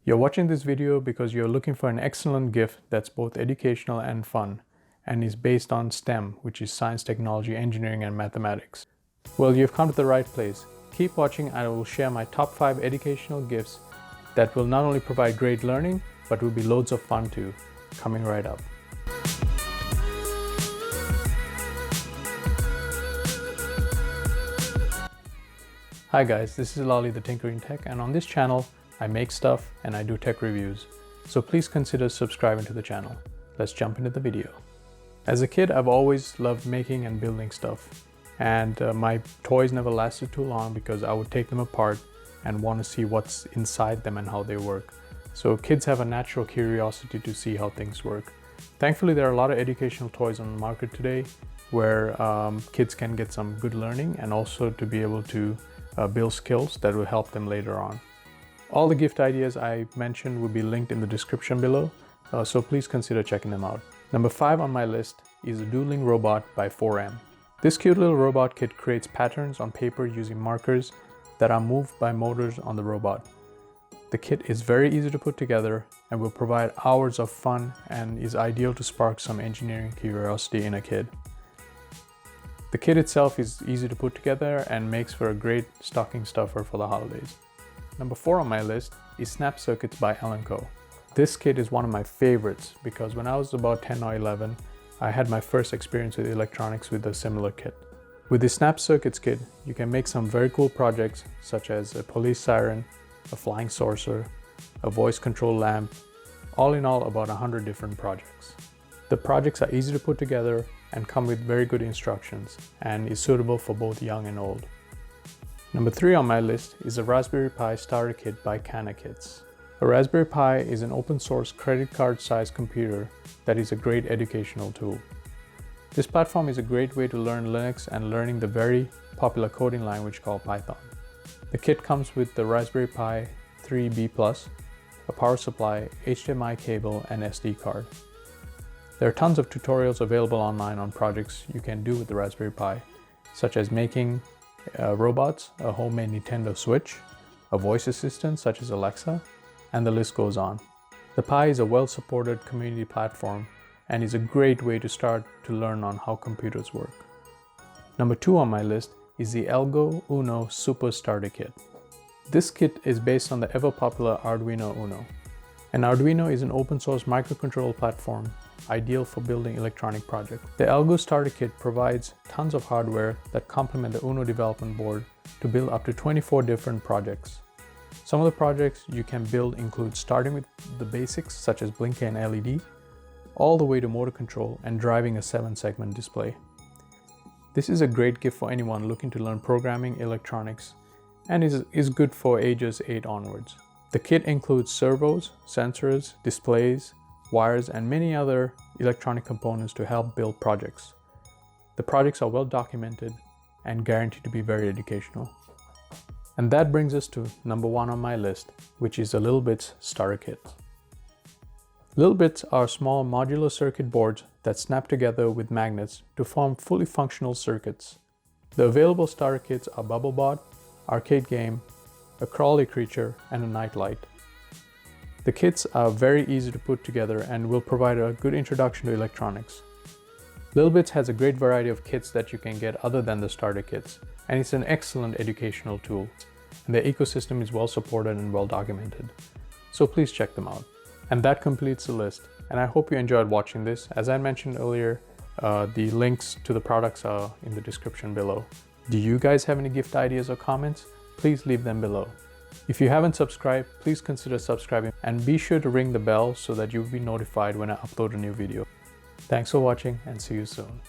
You're watching this video because you're looking for an excellent gift that's both educational and fun, and is based on STEM, which is science, technology, engineering, and mathematics. Well, you've come to the right place. Keep watching and I will share my top 5 educational gifts that will not only provide great learning, but will be loads of fun too. Coming right up. Hi guys, this is Lali the Tinkering Tech, and on this channel I make stuff and I do tech reviews. So please consider subscribing to the channel. Let's jump into the video. As a kid, I've always loved making and building stuff. And my toys never lasted too long because I would take them apart and want to see what's inside them and how they work. So kids have a natural curiosity to see how things work. Thankfully, there are a lot of educational toys on the market today where kids can get some good learning and also to be able to build skills that will help them later on. All the gift ideas I mentioned will be linked in the description below, so please consider checking them out. Number 5 on my list is a dueling robot by 4M. This cute little robot kit creates patterns on paper using markers that are moved by motors on the robot. The kit is very easy to put together and will provide hours of fun and is ideal to spark some engineering curiosity in a kid. The kit itself is easy to put together and makes for a great stocking stuffer for the holidays. Number 4 on my list is Snap Circuits by Algo Uno. This kit is one of my favorites because when I was about 10 or 11, I had my first experience with electronics with a similar kit. With the Snap Circuits kit, you can make some very cool projects such as a police siren, a flying saucer, a voice control lamp, all in all about 100 different projects. The projects are easy to put together and come with very good instructions and is suitable for both young and old. Number 3 on my list is a Raspberry Pi Starter Kit by Cana Kits. A Raspberry Pi is an open source credit card sized computer that is a great educational tool. This platform is a great way to learn Linux and learning the very popular coding language called Python. The kit comes with the Raspberry Pi 3B+, a power supply, HDMI cable, and SD card. There are tons of tutorials available online on projects you can do with the Raspberry Pi, such as making robots, a homemade Nintendo Switch, a voice assistant such as Alexa, and the list goes on. The Pi is a well-supported community platform and is a great way to start to learn on how computers work. Number 2 on my list is the Algo Uno Super Starter Kit. This kit is based on the ever-popular Arduino Uno. An Arduino is an open-source microcontroller platform ideal for building electronic projects. The Algo Starter Kit provides tons of hardware that complement the Uno development board to build up to 24 different projects. Some of the projects you can build include starting with the basics such as blinker and LED, all the way to motor control and driving a 7-segment display. This is a great gift for anyone looking to learn programming electronics and is good for ages 8 onwards. The kit includes servos, sensors, displays, wires, and many other electronic components to help build projects. The projects are well documented and guaranteed to be very educational. And that brings us to number 1 on my list, which is the littleBits Starter Kit. littleBits are small modular circuit boards that snap together with magnets to form fully functional circuits. The available starter kits are BubbleBot, Arcade Game, a Crawly Creature, and a Nightlight. The kits are very easy to put together and will provide a good introduction to electronics. littleBits has a great variety of kits that you can get other than the starter kits, and it's an excellent educational tool. And the ecosystem is well supported and well documented. So please check them out. And that completes the list. And I hope you enjoyed watching this. As I mentioned earlier, the links to the products are in the description below. Do you guys have any gift ideas or comments? Please leave them below. If you haven't subscribed, please consider subscribing and be sure to ring the bell so that you'll be notified when I upload a new video. Thanks for watching and see you soon.